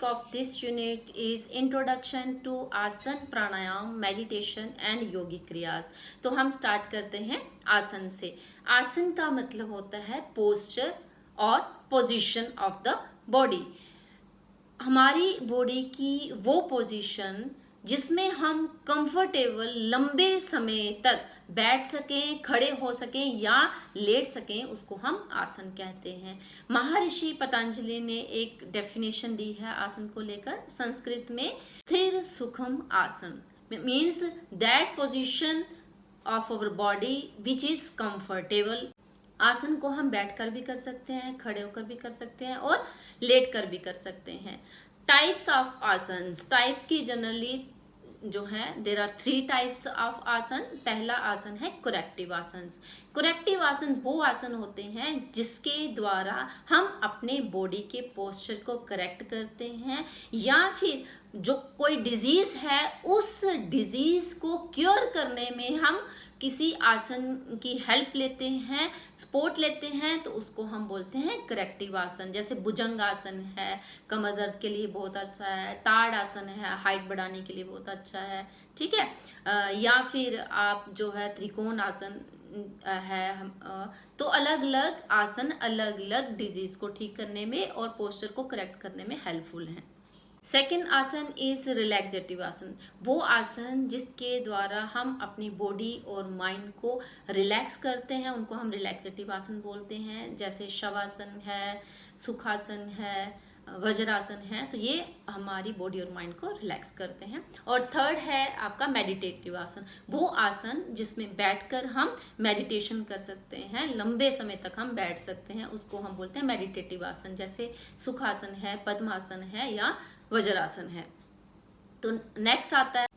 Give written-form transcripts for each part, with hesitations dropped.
of this unit is introduction to आसन प्राणायाम meditation and योगिक क्रियास। तो हम स्टार्ट करते हैं आसन से। आसन का मतलब होता है पोस्चर और पोजीशन ऑफ द बॉडी। हमारी बॉडी की वो पोजीशन जिसमें हम कंफर्टेबल लंबे समय तक बैठ सकें, खड़े हो सकें या लेट सकें, उसको हम आसन कहते हैं। महर्षि पतंजलि ने एक डेफिनेशन दी है आसन को लेकर संस्कृत में, स्थिर सुखम आसन means that position of our body which is comfortable. आसन को हम बैठकर भी कर सकते हैं, खड़े होकर भी कर सकते हैं और लेट कर भी कर सकते हैं। टाइप्स ऑफ आसन, टाइप्स की जनरली जो है देर आर 3 टाइप्स ऑफ आसन। पहला आसन है करेक्टिव आसन। करेक्टिव आसन वो आसन होते हैं जिसके द्वारा हम अपने बॉडी के पोस्चर को करेक्ट करते हैं या फिर जो कोई डिजीज है उस डिजीज को क्योर करने में हम किसी आसन की हेल्प लेते हैं, सपोर्ट लेते हैं, तो उसको हम बोलते हैं करेक्टिव आसन। जैसे भुजंग आसन है, कमर दर्द के लिए बहुत अच्छा है। ताड़ आसन है, हाइट बढ़ाने के लिए बहुत अच्छा है, ठीक है। या फिर आप जो है त्रिकोण आसन है। तो अलग अलग आसन अलग अलग डिजीज को ठीक करने में और पोस्चर को करेक्ट करने में हेल्पफुल हैं। सेकेंड आसन इज रिलैक्सेटिव आसन। वो आसन जिसके द्वारा हम अपनी बॉडी और माइंड को रिलैक्स करते हैं, उनको हम रिलैक्सेटिव आसन बोलते हैं। जैसे शवासन है, सुखासन है, वज्रासन है, तो ये हमारी बॉडी और माइंड को रिलैक्स करते हैं। और थर्ड है आपका मेडिटेटिव आसन। वो आसन जिसमें बैठकर हम मेडिटेशन कर सकते हैं, लंबे समय तक हम बैठ सकते हैं, उसको हम बोलते हैं मेडिटेटिव आसन। जैसे सुखासन है, पद्मासन है या वज्रासन है। तो नेक्स्ट आता है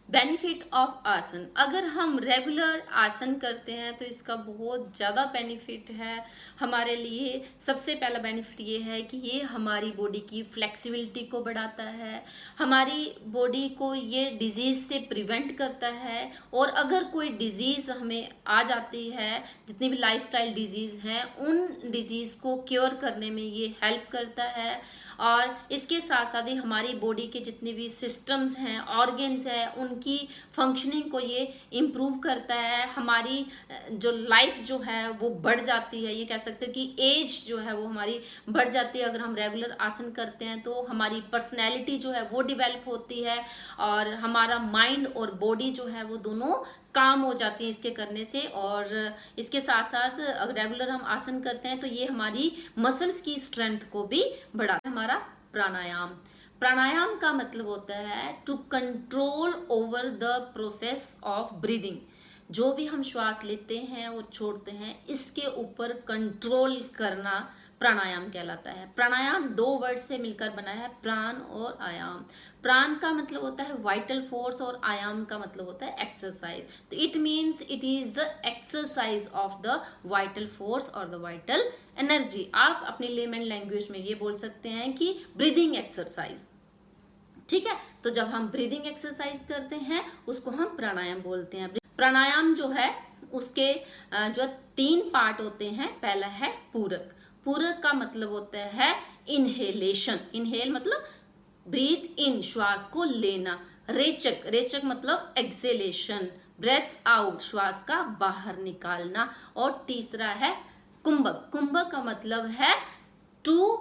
बेनिफिट ऑफ आसन। अगर हम रेगुलर आसन करते हैं तो इसका बहुत ज़्यादा बेनिफिट है हमारे लिए। सबसे पहला बेनिफिट ये है कि ये हमारी बॉडी की फ्लेक्सिबिलिटी को बढ़ाता है, हमारी बॉडी को ये डिजीज़ से प्रिवेंट करता है। और अगर कोई डिजीज़ हमें आ जाती है, जितनी भी लाइफस्टाइल डिजीज़ हैं, उन डिजीज़ को क्योर करने में ये हेल्प करता है। और इसके साथ साथ ही हमारी बॉडी के जितने भी सिस्टम्स हैं, ऑर्गन्स हैं, उनकी फंक्शनिंग को ये इम्प्रूव करता है। हमारी जो लाइफ जो है वो बढ़ जाती है, ये कह सकते हैं कि एज जो है वो हमारी बढ़ जाती है। अगर हम रेगुलर आसन करते हैं तो हमारी पर्सनैलिटी जो है वो डिवेल्प होती है और हमारा माइंड और बॉडी जो है वो दोनों काम हो जाती है इसके करने से। और इसके साथ साथ अगर रेगुलर हम आसन करते हैं तो ये हमारी मसल्स की स्ट्रेंथ को भी बढ़ाता है। हमारा प्राणायाम, प्राणायाम का मतलब होता है to control over the process of breathing. जो भी हम श्वास लेते हैं और छोड़ते हैं, इसके ऊपर कंट्रोल करना प्राणायाम कहलाता है। प्राणायाम 2 वर्ड से मिलकर बना है, प्राण और आयाम। प्राण का मतलब होता है वाइटल फोर्स और आयाम का मतलब होता है एक्सरसाइज। तो it means it is the exercise of the vital force और द वाइटल एनर्जी। आप अपनी लेमन लैंग्वेज में ये बोल सकते हैं कि ब्रीदिंग एक्सरसाइज, ठीक है। तो जब हम ब्रीदिंग एक्सरसाइज करते हैं उसको हम प्राणायाम बोलते हैं। प्राणायाम जो है उसके जो 3 पार्ट होते हैं। पहला है पूरक। पूरक का मतलब होता है इनहेलेशन। इनहेल मतलब ब्रीथ इन, श्वास को लेना। रेचक, रेचक मतलब एक्सेलेशन, ब्रेथ आउट, श्वास का बाहर निकालना। और तीसरा है कुंभक। कुंभक का मतलब है टू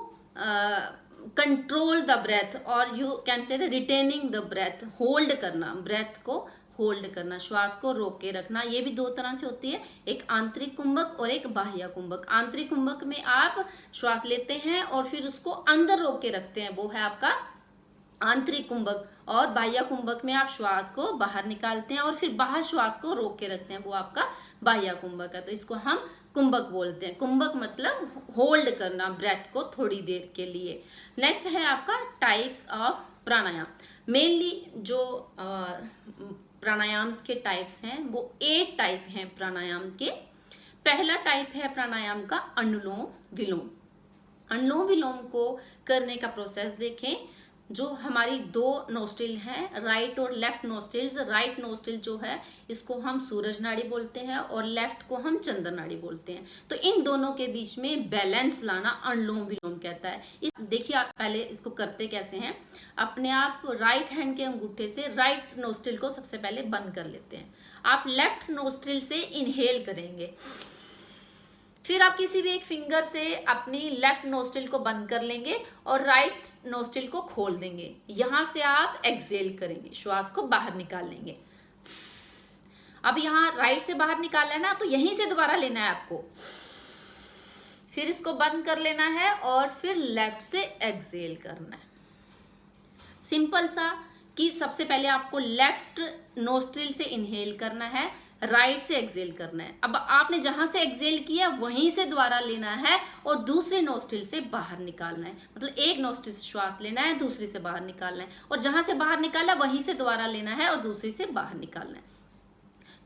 कंट्रोल द ब्रेथ और you can say retaining the breath, hold करना, ब्रेथ को होल्ड करना, श्वास को रोक के रखना। ये भी 2 तरह से होती है, एक आंतरिक कुंभक और एक बाह्य कुंभक। आंतरिक कुंभक में आप श्वास लेते हैं और फिर उसको अंदर रोक के रखते हैं, वो है आपका आंतरिक कुंभक। और बाह्य कुंभक में आप श्वास को बाहर निकालते हैं और फिर बाहर श्वास को रोक के रखते हैं, वो आपका बाह्य कुंभक है। तो इसको हम कुंभक बोलते हैं। कुंभक मतलब होल्ड करना ब्रेथ को थोड़ी देर के लिए। नेक्स्ट है आपका टाइप्स ऑफ प्राणायाम। मेनली जो प्राणायाम के टाइप्स हैं वो 8 टाइप हैं प्राणायाम के। पहला टाइप है प्राणायाम का अनुलोम विलोम। अनुलोम विलोम को करने का प्रोसेस देखें। जो हमारी दो नोस्ट्रिल हैं, राइट और लेफ्ट नोस्ट्रिल्स, राइट नोस्ट्रिल जो है इसको हम सूरज नाड़ी बोलते हैं और लेफ्ट को हम चंद्र नाड़ी बोलते हैं। तो इन दोनों के बीच में बैलेंस लाना अनुलोम विलोम कहता है। देखिए आप पहले इसको करते कैसे हैं। अपने आप राइट हैंड के अंगूठे से राइट नोस्ट्रिल को सबसे पहले बंद कर लेते हैं। आप लेफ्ट नोस्ट्रिल से इनहेल करेंगे, फिर आप किसी भी एक फिंगर से अपनी लेफ्ट नोस्ट्रिल को बंद कर लेंगे और राइट नोस्ट्रिल को खोल देंगे। यहां से आप एक्सहेल करेंगे, श्वास को बाहर निकाल लेंगे। अब यहां राइट से बाहर निकालना है ना, तो यहीं से दोबारा लेना है आपको, फिर इसको बंद कर लेना है और फिर लेफ्ट से एक्सहेल करना है। सिंपल सा कि सबसे पहले आपको लेफ्ट नोस्ट्रिल से इनहेल करना है, राइट से एक्सहेल करना है। अब आपने जहां से एक्सहेल किया वहीं से दोबारा लेना है और दूसरे नोस्ट्रिल से बाहर निकालना है। मतलब एक नोस्ट्रिल से श्वास लेना है, दूसरी से बाहर निकालना है, और जहां से बाहर निकाला वहीं से दोबारा लेना है और दूसरी से बाहर निकालना है।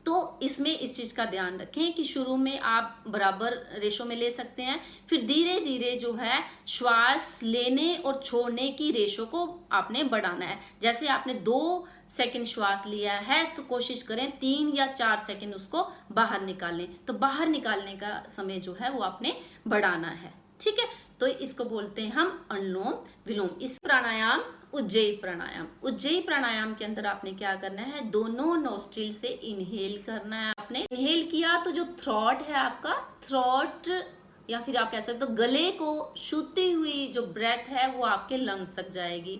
तो इसमें इस चीज का ध्यान रखें कि शुरू में आप बराबर रेशो में ले सकते हैं, फिर धीरे धीरे जो है श्वास लेने और छोड़ने की रेशो को आपने बढ़ाना है। जैसे आपने 2 सेकंड श्वास लिया है तो कोशिश करें 3 या 4 सेकंड उसको बाहर निकालें। तो बाहर निकालने का समय जो है वो आपने बढ़ाना है, ठीक है। तो इसको बोलते हैं हम अनुलोम विलोम। इस प्राणायाम उज्जयी प्राणायाम, उज्जयी प्राणायाम के अंदर आपने क्या करना है, दोनों नोस्ट्रिल से इनहेल करना है। आपने इनहेल किया तो जो थ्रोट है आपका, थ्रोट या फिर आप कह सकते हो गले को छूती हुई जो ब्रेथ है वो आपके लंग्स तक जाएगी।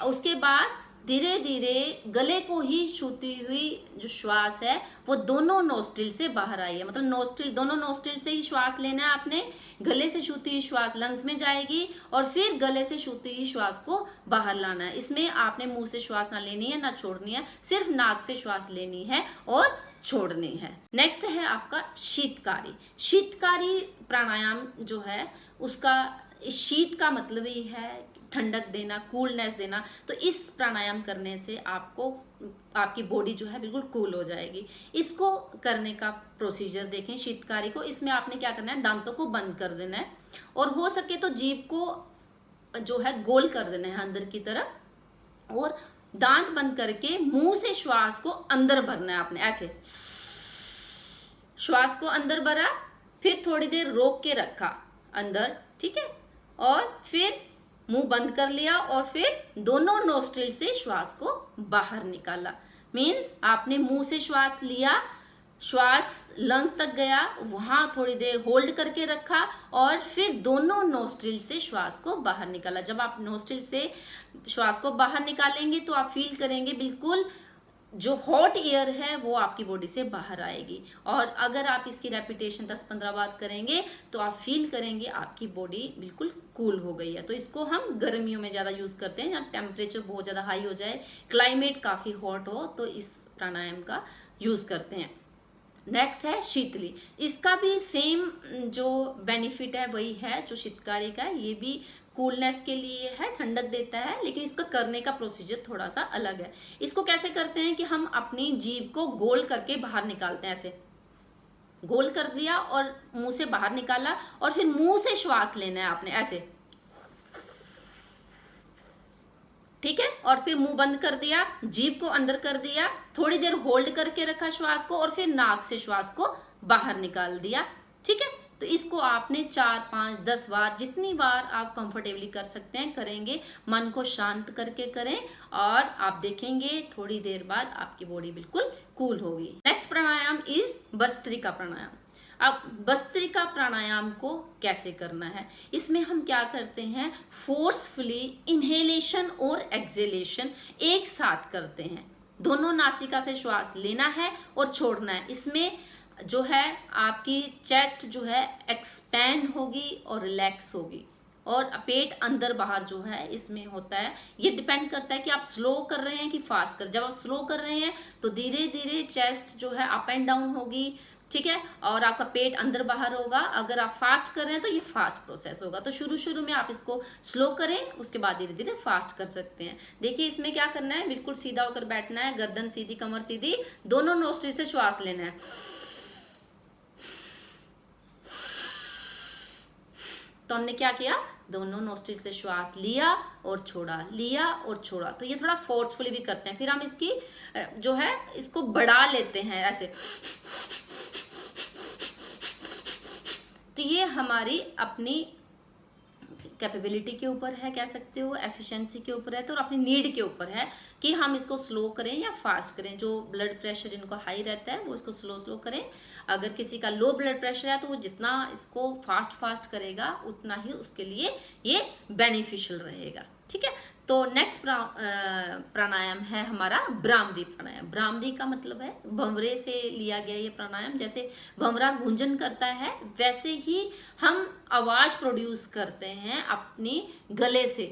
उसके बाद धीरे धीरे गले को ही छूती हुई जो श्वास है वो दोनों नोस्ट्रिल से बाहर आई है। मतलब नोस्ट्रिल, दोनों नोस्ट्रिल से ही श्वास लेना है आपने। गले से छूती हुई श्वास लंग्स में जाएगी और फिर गले से छूती हुई श्वास को बाहर लाना है। इसमें आपने मुंह से श्वास ना लेनी है ना छोड़नी है, सिर्फ नाक से श्वास लेनी है और छोड़नी है। नेक्स्ट है आपका शीतकारी। शीतकारी प्राणायाम जो है उसका, शीत का मतलब ही है ठंडक देना, कूलनेस देना। तो इस प्राणायाम करने से आपको आपकी बॉडी जो है बिल्कुल कूल हो जाएगी। इसको करने का प्रोसीजर देखें शीतकारी को। इसमें आपने क्या करना है, दांतों को बंद कर देना है और हो सके तो जीभ को जो है गोल कर देना है अंदर की तरफ, और दांत बंद करके मुंह से श्वास को अंदर भरना है आपने। ऐसे श्वास को अंदर भरा, फिर थोड़ी देर रोक के रखा अंदर, ठीक है, और फिर मुंह बंद कर लिया और फिर दोनों नोस्ट्रिल से श्वास को बाहर निकाला। मीन्स आपने मुंह से श्वास लिया, श्वास लंग्स तक गया, वहां थोड़ी देर होल्ड करके रखा और फिर दोनों नोस्ट्रिल से श्वास को बाहर निकाला। जब आप नोस्ट्रिल से श्वास को बाहर निकालेंगे तो आप फील करेंगे बिल्कुल जो हॉट एयर है वो आपकी बॉडी से बाहर आएगी। और अगर आप इसकी रेपिटेशन 10-15 बार करेंगे तो आप फील करेंगे आपकी बॉडी बिल्कुल कूल हो गई है। तो इसको हम गर्मियों में ज़्यादा यूज़ करते हैं, या टेम्परेचर बहुत ज़्यादा हाई हो जाए, क्लाइमेट काफ़ी हॉट हो, तो इस प्राणायाम का यूज़ करते हैं। नेक्स्ट है शीतली। इसका भी सेम जो बेनिफिट है वही है जो शीतकारी का है। ये भी कूलनेस के लिए है, ठंडक देता है, लेकिन इसका करने का प्रोसीजर थोड़ा सा अलग है। इसको कैसे करते हैं कि हम अपनी जीभ को गोल करके बाहर निकालते हैं। ऐसे गोल कर दिया और मुंह से बाहर निकाला और फिर मुंह से श्वास लेना है आपने, ऐसे, ठीक है, और फिर मुंह बंद कर दिया, जीभ को अंदर कर दिया, थोड़ी देर होल्ड करके रखा श्वास को और फिर नाक से श्वास को बाहर निकाल दिया, ठीक है। तो इसको आपने 4, 5, 10 बार, जितनी बार आप कंफर्टेबली कर सकते हैं करेंगे। मन को शांत करके करें और आप देखेंगे थोड़ी देर बाद आपकी बॉडी बिल्कुल कूल होगी। नेक्स्ट प्राणायाम इज भस्त्रिका प्राणायाम। अब भस्त्रिका प्राणायाम को कैसे करना है, इसमें हम क्या करते हैं, फोर्सफुली इनहेलेशन और एक्सहेलेशन एक साथ करते हैं। दोनों नासिका से श्वास लेना है और छोड़ना है। इसमें जो है आपकी चेस्ट जो है एक्सपैंड होगी और रिलैक्स होगी, और पेट अंदर बाहर जो है इसमें होता है। ये डिपेंड करता है कि आप स्लो कर रहे हैं कि फास्ट कर। जब आप स्लो कर रहे हैं तो धीरे धीरे चेस्ट जो है अप एंड डाउन होगी, ठीक है, और आपका पेट अंदर बाहर होगा। अगर आप फास्ट कर रहे हैं तो ये फास्ट प्रोसेस होगा। तो शुरू में आप इसको स्लो करें, उसके बाद धीरे धीरे फास्ट कर सकते हैं। देखिए इसमें क्या करना है, बिल्कुल सीधा होकर बैठना है, गर्दन सीधी, कमर सीधी, दोनों नोस्ट्रिल से श्वास लेना है। तो हमने क्या किया, दोनों नोस्ट्रिल से श्वास लिया और छोड़ा, लिया और छोड़ा। तो ये थोड़ा फोर्सफुली भी करते हैं। फिर हम इसकी जो है इसको बढ़ा लेते हैं ऐसे। तो ये हमारी अपनी कैपेबिलिटी के ऊपर है, कह सकते हो, एफिशिएंसी के ऊपर है, तो अपनी नीड के ऊपर है कि हम इसको स्लो करें या फास्ट करें। जो ब्लड प्रेशर जिनको हाई रहता है वो इसको स्लो स्लो करें। अगर किसी का लो ब्लड प्रेशर है तो वो जितना इसको फास्ट करेगा उतना ही उसके लिए ये बेनिफिशियल रहेगा। ठीक है, तो नेक्स्ट प्राणायाम है हमारा भ्रामरी प्राणायाम। भ्रामरी का मतलब है भंवरे से लिया गया ये प्राणायाम। जैसे भंवरा गूंजन करता है वैसे ही हम आवाज प्रोड्यूस करते हैं अपनी गले से।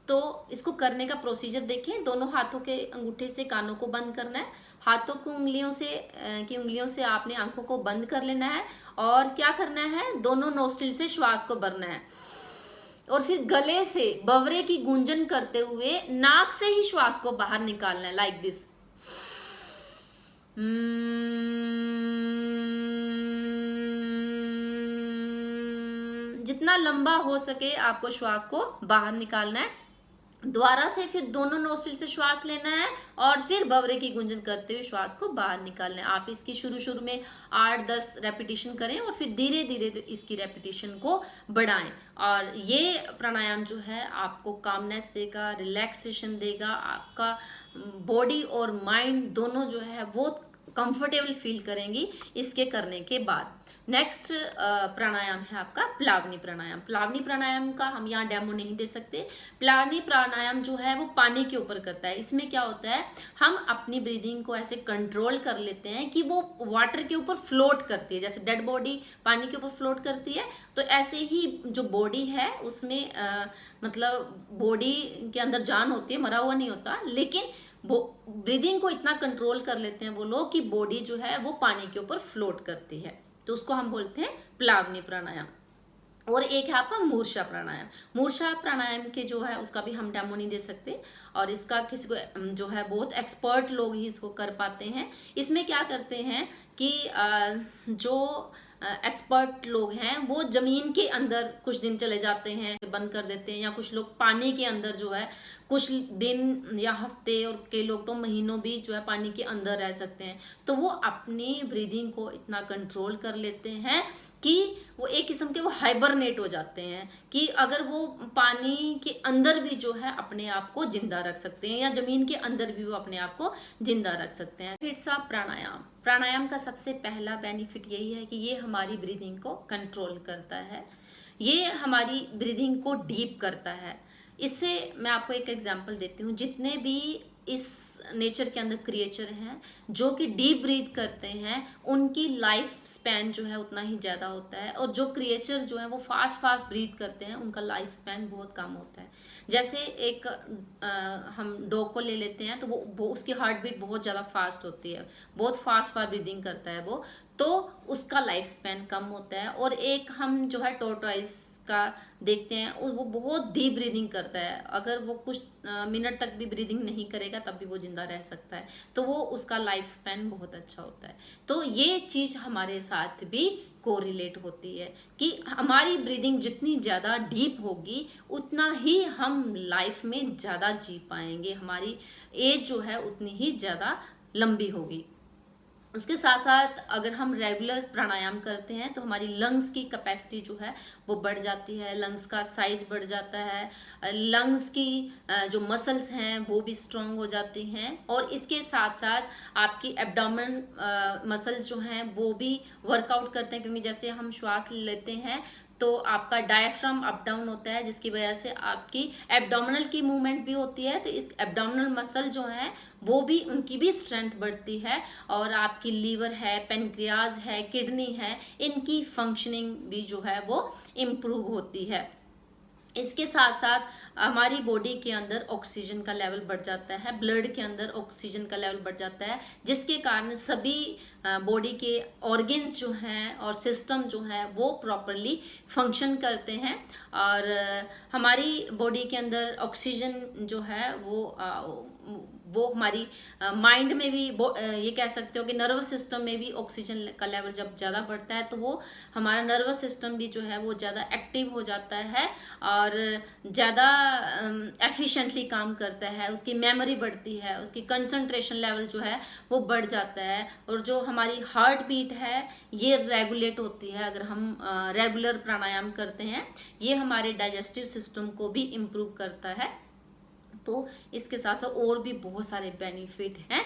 तो इसको करने का प्रोसीजर देखें। दोनों हाथों के अंगूठे से कानों को बंद करना है, हाथों की उंगलियों से आपने आंखों को बंद कर लेना है और क्या करना है, दोनों नोस्ट्रिल से श्वास को भरना है और फिर गले से भंवरे की गूंजन करते हुए नाक से ही श्वास को बाहर निकालना है, लाइक दिस। जितना लंबा हो सके आपको श्वास को बाहर निकालना है। दोबारा से फिर दोनों नोस्ट्रिल से श्वास लेना है और फिर भंवरे की गुंजन करते हुए श्वास को बाहर निकालना है। आप इसकी शुरू में 8-10 रेपिटेशन करें और फिर धीरे धीरे इसकी रेपिटेशन को बढ़ाएं। और ये प्राणायाम जो है आपको कामनेस देगा, रिलैक्सेशन देगा, आपका बॉडी और माइंड दोनों जो है वो कंफर्टेबल फील करेंगी इसके करने के बाद। नेक्स्ट प्राणायाम है आपका प्लावनी प्राणायाम। प्लावनी प्राणायाम का हम यहाँ डेमो नहीं दे सकते। प्लावनी प्राणायाम जो है वो पानी के ऊपर करता है। इसमें क्या होता है, हम अपनी ब्रीदिंग को ऐसे कंट्रोल कर लेते हैं कि वो वाटर के ऊपर फ्लोट करती है। जैसे डेड बॉडी पानी के ऊपर फ्लोट करती है, तो ऐसे ही जो बॉडी है उसमें मतलब बॉडी के अंदर जान होती है, मरा हुआ नहीं होता, लेकिन वो ब्रीदिंग को इतना कंट्रोल कर लेते हैं वो लोग कि बॉडी जो है वो पानी के ऊपर फ्लोट करती है। तो उसको हम बोलते हैं प्लावनी प्राणायाम। और एक है आपका मूर्छा प्राणायाम। मूर्छा प्राणायाम के जो है उसका भी हम डेमो नहीं दे सकते और इसका किसी को जो है बहुत एक्सपर्ट लोग ही इसको कर पाते हैं। इसमें क्या करते हैं कि जो एक्सपर्ट लोग हैं वो जमीन के अंदर कुछ दिन चले जाते हैं, बंद कर देते हैं, या कुछ लोग पानी के अंदर जो है कुछ दिन या हफ्ते, और कई लोग तो महीनों भी जो है पानी के अंदर रह सकते हैं। तो वो अपनी ब्रीदिंग को इतना कंट्रोल कर लेते हैं कि वो एक किस्म के वो हाइबरनेट हो जाते हैं कि अगर वो पानी के अंदर भी जो है अपने आप को जिंदा रख सकते हैं या जमीन के अंदर भी वो अपने आप को जिंदा रक सकते हैं। इट्स अ प्राणायाम। प्राणायाम का सबसे पहला बेनिफिट यही है कि ये हमारी ब्रीदिंग को कंट्रोल करता है, ये हमारी ब्रीदिंग को डीप करता है। इससे मैं आपको एक एग्जांपल देती हूँ। जितने भी इस नेचर के अंदर क्रिएचर हैं जो कि डीप ब्रीथ करते हैं उनकी लाइफ स्पैन जो है उतना ही ज़्यादा होता है, और जो क्रिएचर जो है वो फास्ट ब्रीथ करते हैं उनका लाइफ स्पैन बहुत कम होता है। जैसे एक हम डॉग को ले लेते हैं तो वो उसकी हार्ट बीट बहुत ज़्यादा फास्ट होती है, बहुत फास्ट ब्रीदिंग करता है वो, तो उसका लाइफ स्पैन कम होता है। और एक हम जो है टॉर्टोइस का देखते हैं, वो बहुत डीप ब्रीदिंग करता है, अगर वो कुछ मिनट तक भी ब्रीदिंग नहीं करेगा तब भी वो जिंदा रह सकता है, तो वो उसका लाइफ स्पैन बहुत अच्छा होता है। तो ये चीज़ हमारे साथ भी कोरिलेट होती है कि हमारी ब्रीदिंग जितनी ज़्यादा डीप होगी उतना ही हम लाइफ में ज़्यादा जी पाएंगे, हमारी एज जो है उतनी ही ज़्यादा लंबी होगी। उसके साथ साथ अगर हम रेगुलर प्राणायाम करते हैं तो हमारी लंग्स की कैपेसिटी जो है वो बढ़ जाती है, लंग्स का साइज बढ़ जाता है, लंग्स की जो मसल्स हैं वो भी स्ट्रांग हो जाती हैं, और इसके साथ साथ आपकी एब्डोमेन मसल्स जो हैं वो भी वर्कआउट करते हैं, क्योंकि जैसे हम श्वास लेते हैं तो आपका डायफ्राम अप डाउन होता है जिसकी वजह से आपकी एब्डोमिनल की मूवमेंट भी होती है, तो इस एब्डोमिनल मसल जो है वो भी उनकी भी स्ट्रेंथ बढ़ती है, और आपकी लीवर है, पेनक्रियाज है, किडनी है, इनकी फंक्शनिंग भी जो है वो इम्प्रूव होती है। इसके साथ साथ हमारी बॉडी के अंदर ऑक्सीजन का लेवल बढ़ जाता है, ब्लड के अंदर ऑक्सीजन का लेवल बढ़ जाता है, जिसके कारण सभी बॉडी के ऑर्गन्स जो हैं और सिस्टम जो है वो प्रॉपरली फंक्शन करते हैं, और हमारी बॉडी के अंदर ऑक्सीजन जो है वो वो हमारी माइंड में भी ये कह सकते हो कि नर्वस सिस्टम में भी ऑक्सीजन का लेवल जब ज़्यादा बढ़ता है तो वो हमारा नर्वस सिस्टम भी जो है वो ज़्यादा एक्टिव हो जाता है और ज़्यादा एफिशिएंटली काम करता है, उसकी मेमोरी बढ़ती है, उसकी कंसंट्रेशन लेवल जो है वो बढ़ जाता है, और जो हमारी हार्ट बीट है ये रेगुलेट होती है अगर हम रेगुलर प्राणायाम करते हैं। ये हमारे डाइजेस्टिव सिस्टम को भी इम्प्रूव करता है। तो इसके साथ और भी बहुत सारे बेनिफिट हैं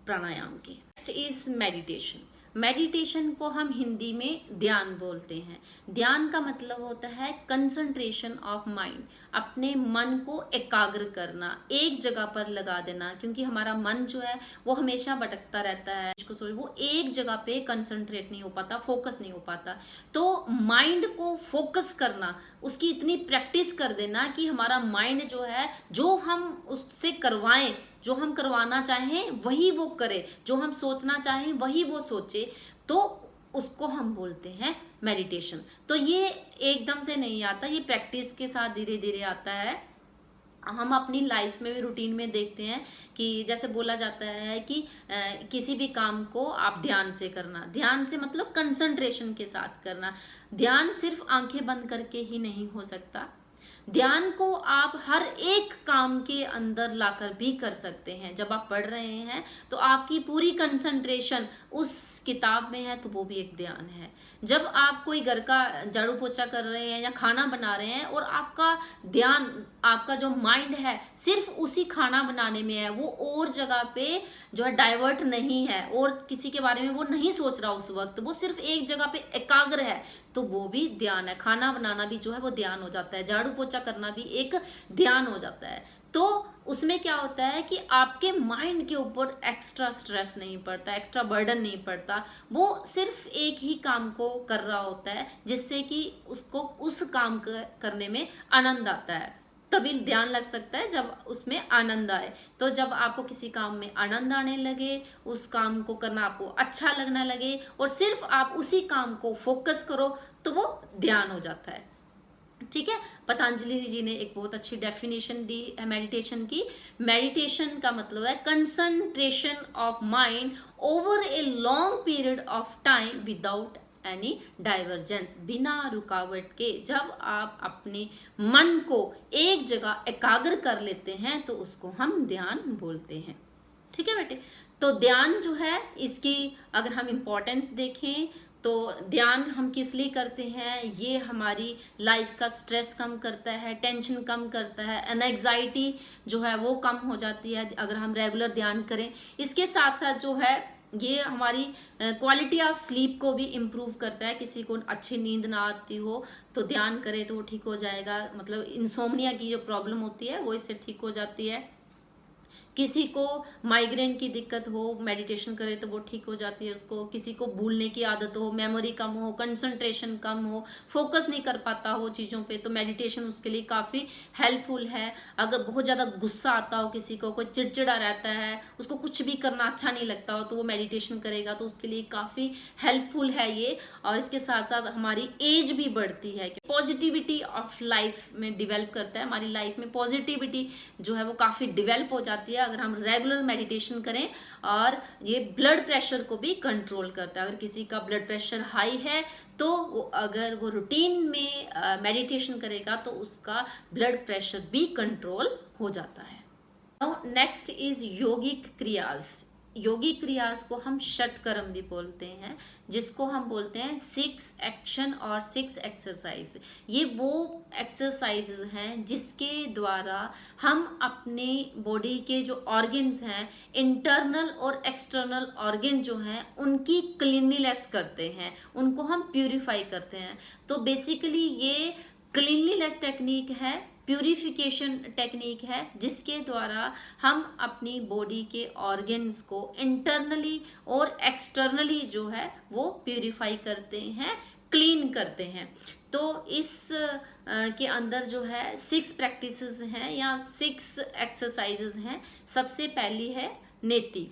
प्राणायाम के। Next is meditation. मेडिटेशन को हम हिंदी में ध्यान बोलते हैं। ध्यान का मतलब होता है कंसंट्रेशन ऑफ माइंड, अपने मन को एकाग्र करना, एक जगह पर लगा देना, क्योंकि हमारा मन जो है वो हमेशा भटकता रहता है, वो एक जगह पे कंसंट्रेट नहीं हो पाता, फोकस नहीं हो पाता। तो माइंड को फोकस करना, उसकी इतनी प्रैक्टिस कर देना कि हमारा माइंड जो है, जो हम उससे करवाएं, जो हम करवाना चाहें वही वो करे, जो हम सोचना चाहें वही वो सोचे, तो उसको हम बोलते हैं मेडिटेशन। तो ये एकदम से नहीं आता, ये प्रैक्टिस के साथ धीरे धीरे आता है। हम अपनी लाइफ में भी रूटीन में देखते हैं कि जैसे बोला जाता है कि किसी भी काम को आप ध्यान से करना, ध्यान से मतलब कंसंट्रेशन के साथ करना। ध्यान सिर्फ आंखें बंद करके ही नहीं हो सकता, ध्यान को आप हर एक काम के अंदर लाकर भी कर सकते हैं। जब आप पढ़ रहे हैं तो आपकी पूरी कंसंट्रेशन उस किताब में है, तो वो भी एक ध्यान है। जब आप कोई घर का झाड़ू पोछा कर रहे हैं या खाना बना रहे हैं और आपका ध्यान, आपका जो माइंड है सिर्फ उसी खाना बनाने में है, वो और जगह पे जो है डाइवर्ट नहीं है और किसी के बारे में वो नहीं सोच रहा उस वक्त, वो सिर्फ एक जगह पे एकाग्र है, तो वो भी ध्यान है। खाना बनाना भी जो है वो ध्यान हो जाता है, झाड़ू पोछा करना भी एक ध्यान हो जाता है। तो उसमें क्या होता है कि आपके माइंड के ऊपर एक्स्ट्रा स्ट्रेस नहीं पड़ता, एक्स्ट्रा बर्डन नहीं पड़ता, वो सिर्फ एक ही काम को कर रहा होता है, जिससे कि उसको उस काम करने में आनंद आता है। तभी ध्यान लग सकता है जब उसमें आनंद आए। तो जब आपको किसी काम में आनंद आने लगे, उस काम को करना आपको अच्छा लगने लगे और सिर्फ आप उसी काम को फोकस करो, तो वो ध्यान हो जाता है। ठीक है, पतंजलि जी ने एक बहुत अच्छी डेफिनेशन दी है मेडिटेशन की। मेडिटेशन का मतलब है concentration of mind over a long period of time without any divergence, बिना रुकावट के जब आप अपने मन को एक जगह एकाग्र कर लेते हैं तो उसको हम ध्यान बोलते हैं। ठीक है बेटे, तो ध्यान जो है इसकी अगर हम इम्पोर्टेंस देखें तो ध्यान हम किस लिए करते हैं, ये हमारी लाइफ का स्ट्रेस कम करता है, टेंशन कम करता है, एंजाइटी जो है वो कम हो जाती है अगर हम रेगुलर ध्यान करें। इसके साथ साथ जो है ये हमारी क्वालिटी ऑफ स्लीप को भी इम्प्रूव करता है। किसी को अच्छी नींद ना आती हो तो ध्यान करे तो वो ठीक हो जाएगा, मतलब इंसोम्निया की जो प्रॉब्लम होती है वो इससे ठीक हो जाती है। किसी को माइग्रेन की दिक्कत हो, मेडिटेशन करे तो वो ठीक हो जाती है उसको। किसी को भूलने की आदत हो, मेमोरी कम हो, कंसंट्रेशन कम हो, फोकस नहीं कर पाता हो चीज़ों पे, तो मेडिटेशन उसके लिए काफ़ी हेल्पफुल है। अगर बहुत ज़्यादा गुस्सा आता हो किसी को, कोई चिड़चिड़ा रहता है, उसको कुछ भी करना अच्छा नहीं लगता हो, तो वो मेडिटेशन करेगा तो उसके लिए काफ़ी हेल्पफुल है ये। और इसके साथ साथ हमारी एज भी बढ़ती है, पॉजिटिविटी ऑफ लाइफ में डिवेल्प करता है। हमारी लाइफ में पॉजिटिविटी जो है वो काफ़ी डिवेल्प हो जाती है अगर हम रेगुलर मेडिटेशन करें। और ये ब्लड प्रेशर को भी कंट्रोल करता है। अगर किसी का ब्लड प्रेशर हाई है तो अगर वो रूटीन में मेडिटेशन करेगा तो उसका ब्लड प्रेशर भी कंट्रोल हो जाता है। नेक्स्ट इज योगिक क्रियाज। योगिक क्रियाज को हम षटकर्म भी बोलते हैं, जिसको हम बोलते हैं 6 एक्शन और 6 एक्सरसाइज। ये वो एक्सरसाइजेज हैं जिसके द्वारा हम अपने बॉडी के जो ऑर्गन्स हैं, इंटरनल और एक्सटर्नल ऑर्गन जो हैं, उनकी क्लीनलीनेस करते हैं, उनको हम प्यूरिफाई करते हैं। तो बेसिकली ये क्लीनलीनेस टेक्निक है, प्यूरिफिकेशन टेक्निक है, जिसके द्वारा हम अपनी बॉडी के ऑर्गन्स को इंटरनली और एक्सटर्नली जो है वो प्यूरिफाई करते हैं, क्लीन करते हैं। तो इस के अंदर जो है 6 प्रैक्टिसेस हैं या 6 एक्सरसाइजेस हैं। सबसे पहली है नेति।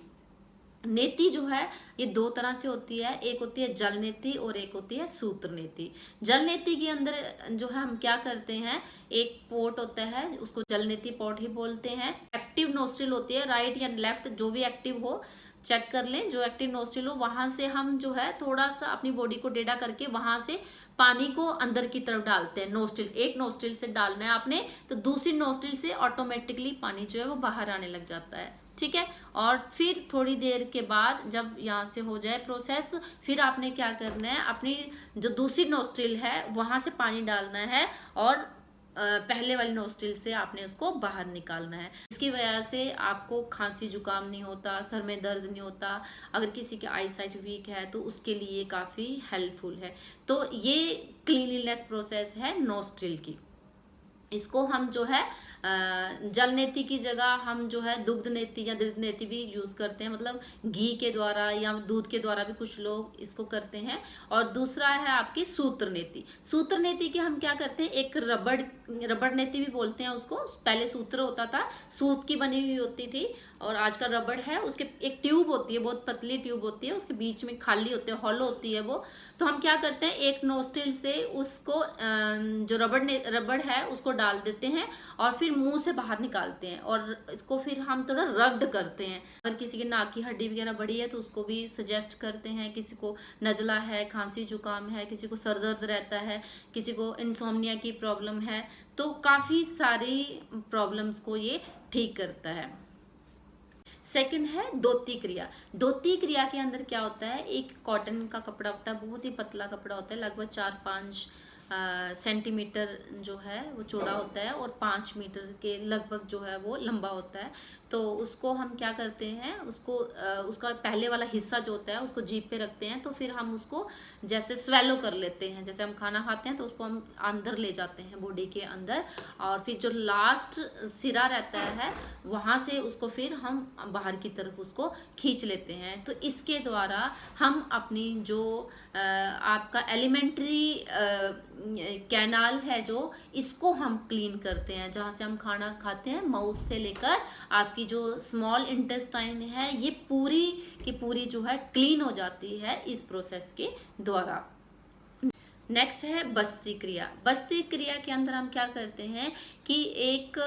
नेति जो है ये दो तरह से होती है, एक होती है जल नेति और एक होती है सूत्र नेति। जल नेति के अंदर जो है हम क्या करते हैं, एक पोर्ट होता है उसको जल नेति पोर्ट ही बोलते हैं। एक्टिव नोस्ट्रिल होती है, राइट या लेफ्ट जो भी एक्टिव हो चेक कर लें, जो एक्टिव नोस्ट्रिल हो वहां से हम जो है थोड़ा सा अपनी बॉडी को टेढ़ा करके वहां से पानी को अंदर की तरफ डालते हैं। नोस्ट्रिल, एक नोस्ट्रिल से डालना है आपने, तो दूसरी नोस्ट्रिल से ऑटोमेटिकली पानी जो है वो बाहर आने लग जाता है, ठीक है। और फिर थोड़ी देर के बाद जब यहाँ से हो जाए प्रोसेस, फिर आपने क्या करना है, अपनी जो दूसरी नोस्ट्रिल है वहां से पानी डालना है और पहले वाली नोस्ट्रिल से आपने उसको बाहर निकालना है। इसकी वजह से आपको खांसी जुकाम नहीं होता, सर में दर्द नहीं होता। अगर किसी की आई साइट वीक है तो उसके लिए काफ़ी हेल्पफुल है। तो ये क्लीनलीनेस प्रोसेस है नोस्ट्रिल की। इसको हम जो है जल नेति की जगह हम जो है दुग्ध नेति या दृढ़ नेति भी यूज करते हैं, मतलब घी के द्वारा या दूध के द्वारा भी कुछ लोग इसको करते हैं। और दूसरा है आपकी सूत्र नेति। सूत्र नेति के हम क्या करते हैं, एक रबड़ नेति भी बोलते हैं उसको। पहले सूत्र होता था, सूत की बनी हुई होती थी, और आज का रबड़ है, उसके एक ट्यूब होती है, बहुत पतली ट्यूब होती है, उसके बीच में खाली होती है, हॉलो होती है वो। तो हम क्या करते हैं, एक नोस्ट्रिल से उसको जो रबड़ है उसको डाल देते हैं और फिर मुंह से बाहर निकालते हैं, और इसको फिर हम थोड़ा रग्ड करते हैं। अगर किसी की नाक की हड्डी वगैरह बड़ी है तो उसको भी सजेस्ट करते हैं। किसी को नजला है, खांसी जुकाम है, किसी को सर दर्द रहता है, किसी को इंसोम्निया की प्रॉब्लम है, तो काफ़ी सारी प्रॉब्लम्स को ये ठीक करता है। सेकंड है धोती क्रिया। धोती क्रिया के अंदर क्या होता है, एक कॉटन का कपड़ा होता है, बहुत ही पतला कपड़ा होता है, लगभग 4-5 सेंटीमीटर जो है वो चौड़ा होता है और 5 मीटर के लगभग जो है वो लंबा होता है। तो उसको हम क्या करते हैं, उसको उसका पहले वाला हिस्सा जो होता है उसको जीभ पे रखते हैं, तो फिर हम उसको जैसे स्वेलो कर लेते हैं, जैसे हम खाना खाते हैं तो उसको हम अंदर ले जाते हैं बॉडी के अंदर, और फिर जो लास्ट सिरा रहता है वहाँ से उसको फिर हम बाहर की तरफ उसको खींच लेते हैं। तो इसके द्वारा हम अपनी जो आपका एलिमेंट्री कैनाल है जो, इसको हम क्लीन करते हैं, जहाँ से हम खाना खाते हैं, माउथ से लेकर आपकी जो स्मॉल इंटेस्टाइन है, ये पूरी की पूरी जो है क्लीन हो जाती है इस प्रोसेस के द्वारा। नेक्स्ट है बस्ती क्रिया। बस्ती क्रिया के अंदर हम क्या करते हैं कि एक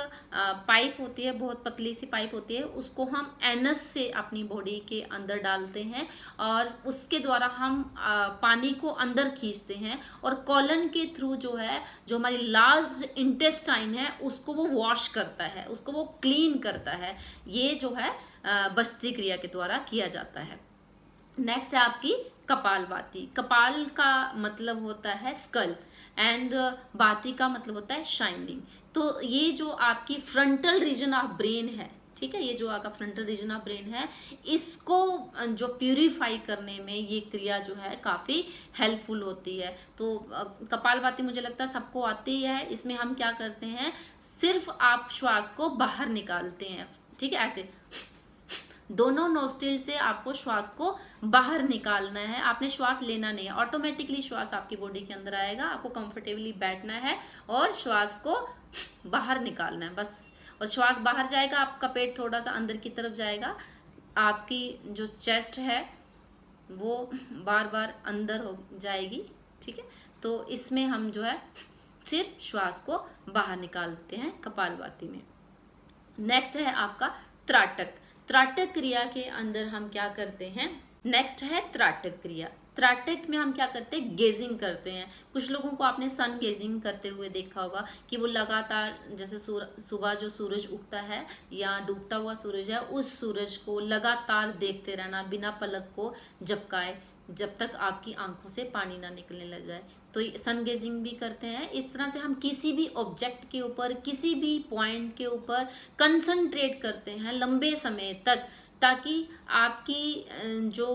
पाइप होती है, बहुत पतली सी पाइप होती है, उसको हम एनस से अपनी बॉडी के अंदर डालते हैं और उसके द्वारा हम पानी को अंदर खींचते हैं, और कॉलन के थ्रू जो है, जो हमारी लार्ज इंटेस्टाइन है उसको वो वॉश करता है, उसको वो क्लीन करता है। ये जो है बस्ती क्रिया के द्वारा किया जाता है। नेक्स्ट है आपकी कपालभाति। कपाल का मतलब होता है स्कल, एंड भाति का मतलब होता है शाइनिंग। तो ये जो आपकी फ्रंटल रीजन ऑफ ब्रेन है, ठीक है, ये जो आपका फ्रंटल रीजन ऑफ ब्रेन है, इसको जो प्यूरिफाई करने में ये क्रिया जो है काफ़ी हेल्पफुल होती है। तो कपालभाति मुझे लगता है सबको आती है। इसमें हम क्या करते हैं, सिर्फ आप श्वास को बाहर निकालते हैं, ठीक है, ऐसे दोनों नोस्ट्रिल से आपको श्वास को बाहर निकालना है, आपने श्वास लेना नहीं है, ऑटोमेटिकली श्वास आपकी बॉडी के अंदर आएगा, आपको कंफर्टेबली बैठना है और श्वास को बाहर निकालना है बस। और श्वास बाहर जाएगा, आपका पेट थोड़ा सा अंदर की तरफ जाएगा, आपकी जो चेस्ट है वो बार बार अंदर हो जाएगी, ठीक है। तो इसमें हम जो है सिर्फ श्वास को बाहर निकालते हैं कपालभाति में। नेक्स्ट है आपका त्राटक। त्राटक क्रिया के अंदर हम क्या करते हैं, नेक्स्ट है त्राटक क्रिया। त्राटक में हम क्या करते हैं, गेजिंग करते हैं। कुछ लोगों को आपने सन गेजिंग करते हुए देखा होगा कि वो लगातार जैसे सुबह जो सूरज उगता है या डूबता हुआ सूरज है, उस सूरज को लगातार देखते रहना बिना पलक को झपकाए, जब तक आपकी आंखों से पानी ना निकलने लग जाए। तो सन गेजिंग भी करते हैं। इस तरह से हम किसी भी ऑब्जेक्ट के ऊपर, किसी भी पॉइंट के ऊपर कंसंट्रेट करते हैं लंबे समय तक, ताकि आपकी जो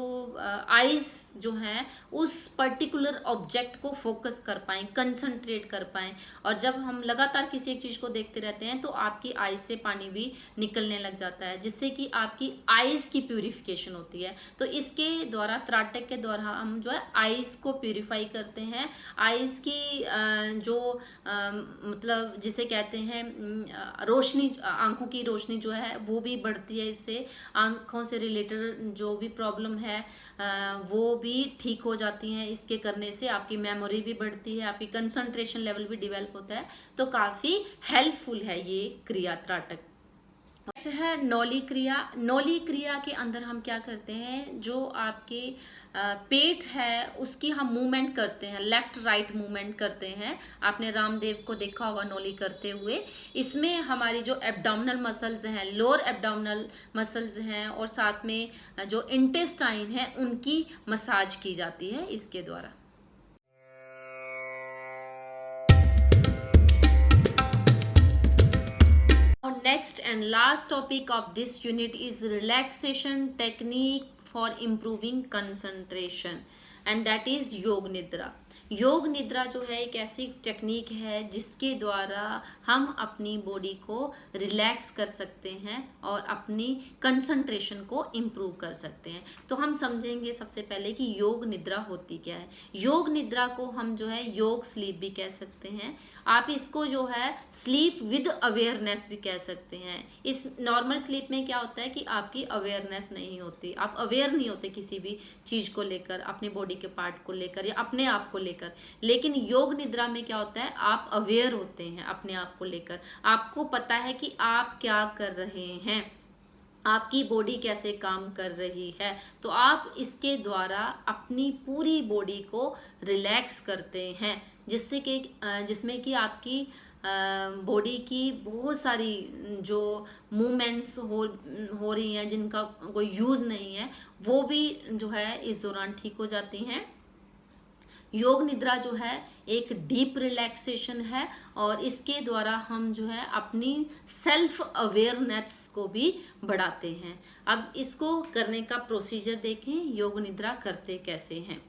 आईज जो हैं उस पर्टिकुलर ऑब्जेक्ट को फोकस कर पाएँ, कंसंट्रेट कर पाएँ। और जब हम लगातार किसी एक चीज़ को देखते रहते हैं तो आपकी आईज से पानी भी निकलने लग जाता है, जिससे कि आपकी आईज की प्यूरिफिकेशन होती है। तो इसके द्वारा, त्राटक के द्वारा हम जो है आईज को प्यूरिफाई करते हैं। आईज की जो मतलब जिसे कहते हैं रोशनी, आंखों की रोशनी जो है वो भी बढ़ती है, इससे आंखों से रिलेटेड रिलेटेड जो भी प्रॉब्लम है वो भी ठीक हो जाती हैं। इसके करने से आपकी मेमोरी भी बढ़ती है, आपकी कंसंट्रेशन लेवल भी डेवलप होता है, तो काफ़ी हेल्पफुल है ये क्रिया त्राटक। नेक्स्ट है नौली क्रिया। नौली क्रिया के अंदर हम क्या करते हैं, जो आपके पेट है उसकी हम मूवमेंट करते हैं, लेफ्ट राइट मूवमेंट करते हैं। आपने रामदेव को देखा होगा नौली करते हुए। इसमें हमारी जो एब्डोमिनल मसल्स हैं, लोअर एब्डोमिनल मसल्स हैं, और साथ में जो इंटेस्टाइन है उनकी मसाज की जाती है इसके द्वारा। Now next and last topic of this unit is relaxation technique for improving concentration, and that is योग निद्रा। योग निद्रा जो है एक ऐसी टेक्निक है जिसके द्वारा हम अपनी बॉडी को रिलैक्स कर सकते हैं और अपनी कंसंट्रेशन को इम्प्रूव कर सकते हैं। तो हम समझेंगे सबसे पहले कि योग निद्रा होती क्या है। योग निद्रा को हम जो है योग स्लीप भी कह सकते हैं, आप इसको जो है स्लीप विद अवेयरनेस भी कह सकते हैं। इस नॉर्मल स्लीप में क्या होता है कि आपकी अवेयरनेस नहीं होती, आप अवेयर नहीं होते किसी भी चीज़ को लेकर, अपनी बॉडी के पार्ट को लेकर या अपने आप को लेकर। लेकिन योग निद्रा में क्या होता है, आप अवेयर होते हैं अपने आप को लेकर, आपको पता है कि आप क्या कर रहे हैं, आपकी बॉडी कैसे काम कर रही है। तो आप इसके द्वारा अपनी पूरी बॉडी को रिलैक्स करते हैं, जिसमें कि आपकी बॉडी की बहुत सारी जो मूवमेंट्स हो रही हैं जिनका कोई यूज़ नहीं है, वो भी जो है इस दौरान ठीक हो जाती हैं। योग निद्रा जो है एक डीप रिलैक्सेशन है, और इसके द्वारा हम जो है अपनी सेल्फ अवेयरनेस को भी बढ़ाते हैं। अब इसको करने का प्रोसीजर देखें, योग निद्रा करते कैसे हैं।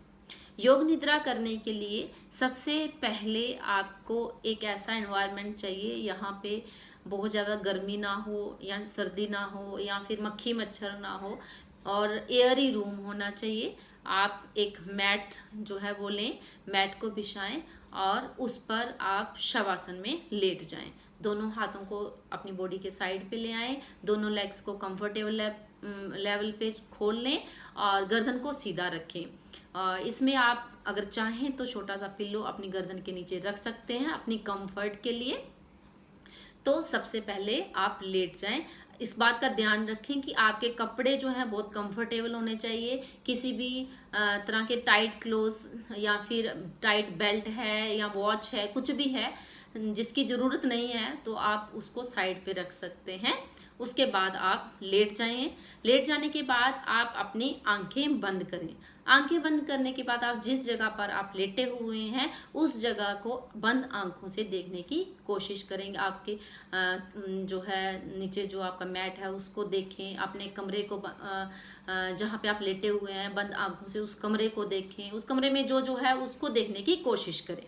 योग निद्रा करने के लिए सबसे पहले आपको एक ऐसा एनवायरनमेंट चाहिए, यहाँ पे बहुत ज़्यादा गर्मी ना हो या सर्दी ना हो या फिर मक्खी मच्छर ना हो, और एयरी रूम होना चाहिए। आप एक मैट जो है वो लें, मैट को बिछाएं और उस पर आप शवासन में लेट जाएं। दोनों हाथों को अपनी बॉडी के साइड पे ले आएं, दोनों लेग्स को कंफर्टेबल लेवल पे खोल लें और गर्दन को सीधा रखें। इसमें आप अगर चाहें तो छोटा सा पिल्लो अपनी गर्दन के नीचे रख सकते हैं अपनी कंफर्ट के लिए। तो सबसे पहले आप लेट जाएं। इस बात का ध्यान रखें कि आपके कपड़े जो हैं बहुत कंफर्टेबल होने चाहिए। किसी भी तरह के टाइट क्लोथ्स या फिर टाइट बेल्ट है या वॉच है, कुछ भी है जिसकी ज़रूरत नहीं है, तो आप उसको साइड पे रख सकते हैं। उसके बाद आप लेट जाएं। लेट जाने के बाद आप अपनी आंखें बंद करें। आंखें बंद करने के बाद आप जिस जगह पर आप लेटे हुए हैं उस जगह को बंद आंखों से देखने की कोशिश करेंगे। आपके जो है नीचे जो आपका मैट है उसको देखें, अपने कमरे को जहाँ पे आप लेटे हुए हैं बंद आंखों से उस कमरे को देखें, उस कमरे में जो है उसको देखने की कोशिश करें।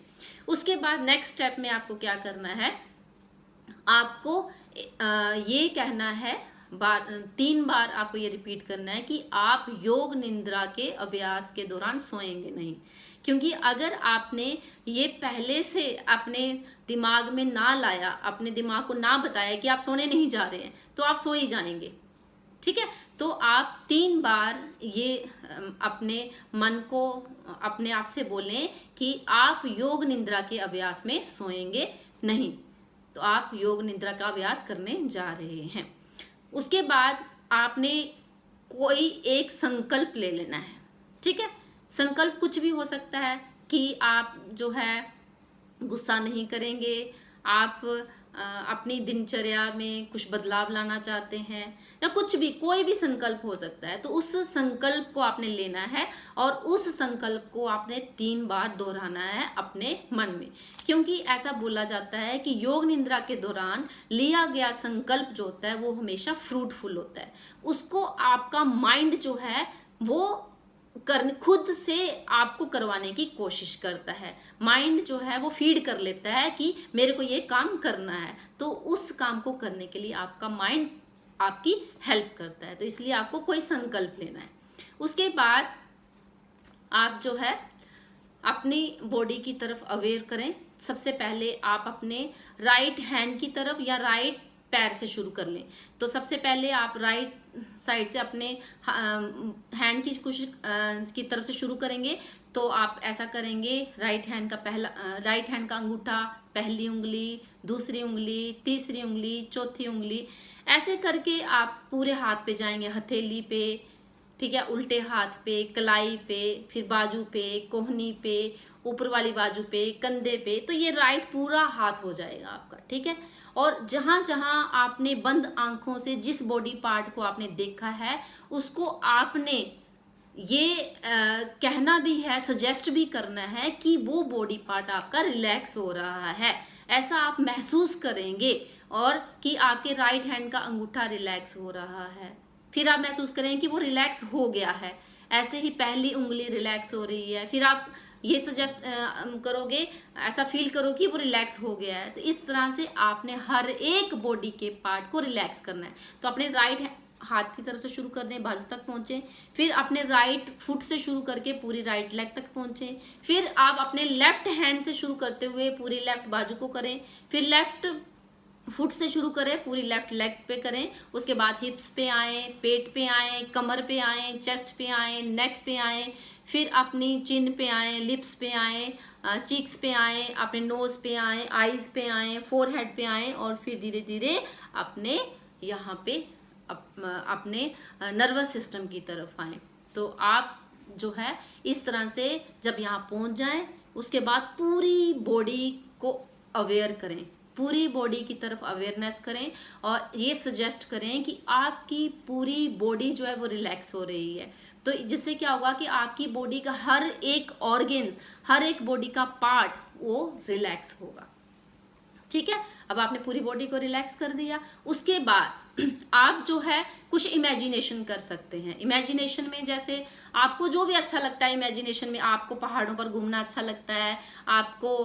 उसके बाद नेक्स्ट स्टेप में आपको क्या करना है, आपको ये कहना है 3 बार आपको ये रिपीट करना है कि आप योग निद्रा के अभ्यास के दौरान सोएंगे नहीं। क्योंकि अगर आपने ये पहले से अपने दिमाग में ना लाया, अपने दिमाग को ना बताया कि आप सोने नहीं जा रहे हैं, तो आप सो ही जाएंगे। ठीक है, तो आप 3 बार ये अपने मन को अपने आप से बोलें कि आप योग निद्रा के अभ्यास में सोएंगे नहीं, तो आप योग निद्रा का अभ्यास करने जा रहे हैं। उसके बाद आपने कोई एक संकल्प ले लेना है। ठीक है, संकल्प कुछ भी हो सकता है कि आप जो है गुस्सा नहीं करेंगे, आप अपनी दिनचर्या में कुछ बदलाव लाना चाहते हैं, या कुछ भी, कोई भी संकल्प हो सकता है। तो उस संकल्प को आपने लेना है और उस संकल्प को आपने 3 बार दोहराना है अपने मन में। क्योंकि ऐसा बोला जाता है कि योग निद्रा के दौरान लिया गया संकल्प जो होता है वो हमेशा फ्रूटफुल होता है। उसको आपका माइंड जो है वो खुद से आपको करवाने की कोशिश करता है। माइंड जो है वो फीड कर लेता है कि मेरे को ये काम करना है, तो उस काम को करने के लिए आपका माइंड आपकी हेल्प करता है। तो इसलिए आपको कोई संकल्प लेना है। उसके बाद आप जो है अपनी बॉडी की तरफ अवेयर करें। सबसे पहले आप अपने राइट हैंड की तरफ या राइट पैर से शुरू कर लें। तो सबसे पहले आप राइट साइड से अपने हैंड की की तरफ से शुरू करेंगे। तो आप ऐसा करेंगे, राइट हैंड का अंगूठा, पहली उंगली, दूसरी उंगली, तीसरी उंगली, चौथी उंगली, ऐसे करके आप पूरे हाथ पे जाएंगे, हथेली पे, ठीक है, उल्टे हाथ पे, कलाई पे, फिर बाजू पे, कोहनी पे, ऊपर वाली बाजू पे, कंधे पे। तो ये राइट पूरा हाथ हो जाएगा आपका, ठीक है। और जहां जहां आपने बंद आंखों से जिस बॉडी पार्ट को आपने देखा है, उसको आपने ये कहना भी है, सजेस्ट भी करना है कि वो बॉडी पार्ट आपका रिलैक्स हो रहा है। ऐसा आप महसूस करेंगे, और कि आपके राइट हैंड का अंगूठा रिलैक्स हो रहा है। फिर आप महसूस करेंगे कि वो रिलैक्स हो गया है। ऐसे ही पहली उंगली रिलैक्स हो रही है, फिर आप ये सजेस्ट करोगे, ऐसा फील करो कि वो रिलैक्स हो गया है। तो इस तरह से आपने हर एक बॉडी के पार्ट को रिलैक्स करना है। तो अपने राइट हाथ की तरफ से शुरू कर दें, बाजू तक पहुंचे, फिर अपने राइट फुट से शुरू करके पूरी राइट लेग तक पहुंचे, फिर आप अपने लेफ्ट हैंड से शुरू करते हुए पूरी लेफ्ट बाजू को करें, फिर लेफ्ट फुट से शुरू करें, पूरी लेफ्ट लेग पे करें, उसके बाद हिप्स पे आए, पेट पे आए, कमर पे आए, चेस्ट पे आए, नेक पे आए, फिर अपनी चिन पे आए, लिप्स पे आए, चीक्स पे आए, अपने नोज पे आए, आईज पे आए, फोरहेड पे आए, और फिर धीरे धीरे अपने यहाँ पे अपने नर्वस सिस्टम की तरफ आए। तो आप जो है इस तरह से जब यहाँ पहुंच जाएं, उसके बाद पूरी बॉडी को अवेयर करें, पूरी बॉडी की तरफ अवेयरनेस करें, और ये सजेस्ट करें कि आपकी पूरी बॉडी जो है वो रिलैक्स हो रही है। तो जिससे क्या होगा कि आपकी बॉडी का हर एक ऑर्गन्स, हर एक बॉडी का पार्ट वो रिलैक्स होगा, ठीक है। अब आपने पूरी बॉडी को रिलैक्स कर दिया, उसके बाद आप जो है कुछ इमेजिनेशन कर सकते हैं। इमेजिनेशन में जैसे आपको जो भी अच्छा लगता है, इमेजिनेशन में आपको पहाड़ों पर घूमना अच्छा लगता है, आपको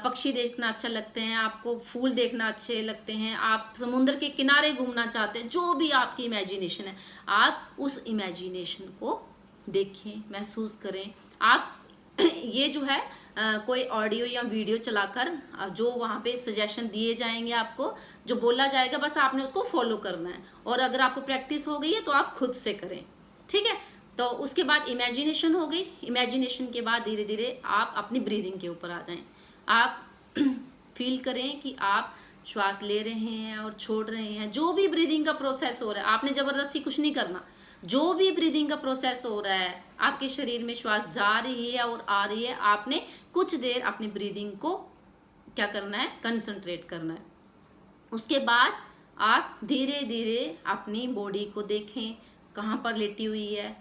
पक्षी देखना अच्छा लगते हैं, आपको फूल देखना अच्छे लगते हैं, आप समुद्र के किनारे घूमना चाहते हैं, जो भी आपकी इमेजिनेशन है, आप उस इमेजिनेशन को देखें, महसूस करें। आप ये जो है कोई ऑडियो या वीडियो चलाकर जो वहाँ पे सजेशन दिए जाएंगे, आपको जो बोला जाएगा, बस आपने उसको फॉलो करना है। और अगर आपको प्रैक्टिस हो गई है तो आप खुद से करें, ठीक है। तो उसके बाद इमेजिनेशन हो गई। इमेजिनेशन के बाद धीरे धीरे आप अपनी ब्रीदिंग के ऊपर आ जाएं। आप फील करें कि आप श्वास ले रहे हैं और छोड़ रहे हैं। जो भी ब्रीदिंग का प्रोसेस हो रहा है, आपने जबरदस्ती कुछ नहीं करना। जो भी ब्रीदिंग का प्रोसेस हो रहा है, आपके शरीर में श्वास जा रही है और आ रही है, आपने कुछ देर अपनी ब्रीदिंग को क्या करना है, कंसंट्रेट करना है। उसके बाद आप धीरे धीरे अपनी बॉडी को देखें, कहाँ पर लेटी हुई है,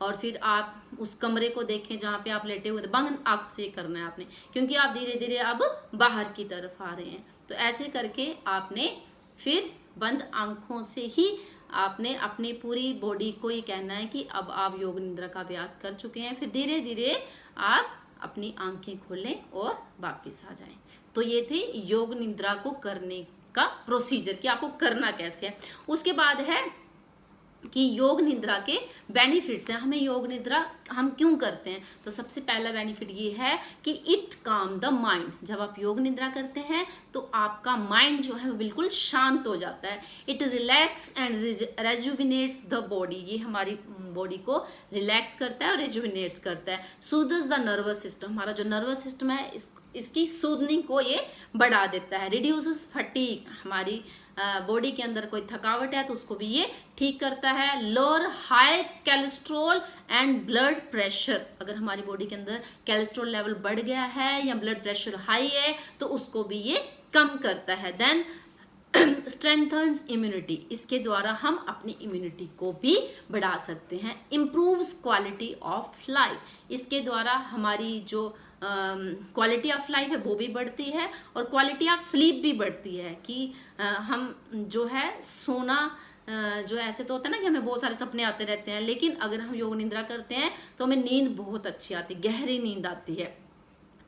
और फिर आप उस कमरे को देखें जहाँ पे आप लेटे हुए थे। बंद आंखों से करना है आपने, क्योंकि आप धीरे धीरे अब बाहर की तरफ आ रहे हैं। तो ऐसे करके आपने फिर बंद आंखों से ही आपने अपनी पूरी बॉडी को ये कहना है कि अब आप योग निद्रा का अभ्यास कर चुके हैं। फिर धीरे धीरे आप अपनी आंखें खोलें और वापस आ जाएं। तो ये थे योग निद्रा को करने का प्रोसीजर कि आपको करना कैसे है। उसके बाद है कि योग निद्रा के बेनिफिट्स हैं। हमें योग निद्रा हम क्यों करते हैं? तो सबसे पहला बेनिफिट ये है कि इट काम द माइंड। जब आप योग निद्रा करते हैं तो आपका माइंड जो है वो बिल्कुल शांत हो जाता है। It relax and rejuvenates the body. ये हमारी बॉडी को रिलैक्स करता है और रेजुविनेट्स करता है। सूदस द नर्वस सिस्टम। हमारा जो नर्वस सिस्टम है इसकी सूदनिंग को ये बढ़ा देता है। Reduces fatigue. हमारी बॉडी के अंदर कोई थकावट है तो उसको भी ये ठीक करता है। Lower high cholesterol and blood pressure. अगर हमारी बॉडी के अंदर कोलेस्ट्रॉल लेवल बढ़ गया है या ब्लड प्रेशर हाई है तो उसको भी ये कम करता है। Then strengthens immunity. इसके द्वारा हम अपनी इम्यूनिटी को भी बढ़ा सकते हैं। Improves quality of life. इसके द्वारा हमारी जो क्वालिटी ऑफ लाइफ है वो भी बढ़ती है और क्वालिटी ऑफ स्लीप भी बढ़ती है कि हम जो है सोना जो ऐसे तो होता है ना कि हमें बहुत सारे सपने आते रहते हैं, लेकिन अगर हम योग निद्रा करते हैं तो हमें नींद बहुत अच्छी आती है, गहरी नींद आती है।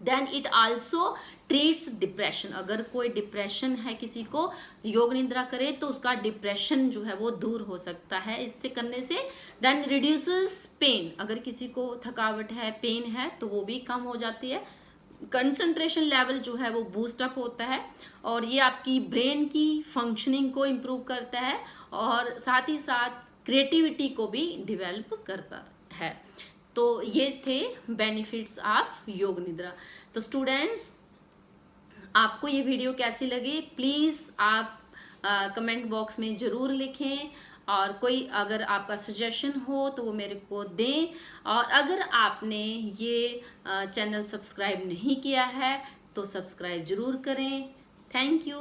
Then it also treats depression. अगर कोई डिप्रेशन है किसी को, योग निद्रा करे तो उसका डिप्रेशन जो है वो दूर हो सकता है इससे करने से। Then reduces pain. अगर किसी को थकावट है, पेन है तो वो भी कम हो जाती है। कंसंट्रेशन लेवल जो है वो बूस्ट अप होता है, और ये आपकी ब्रेन की फंक्शनिंग को इम्प्रूव करता है, और साथ ही साथ क्रिएटिविटी को भी डेवलप करता है। तो ये थे बेनिफिट्स ऑफ योग निद्रा। तो स्टूडेंट्स, आपको ये वीडियो कैसी लगी प्लीज़ आप कमेंट बॉक्स में ज़रूर लिखें, और कोई अगर आपका सजेशन हो तो वो मेरे को दें। और अगर आपने ये चैनल सब्सक्राइब नहीं किया है तो सब्सक्राइब ज़रूर करें। Thank you.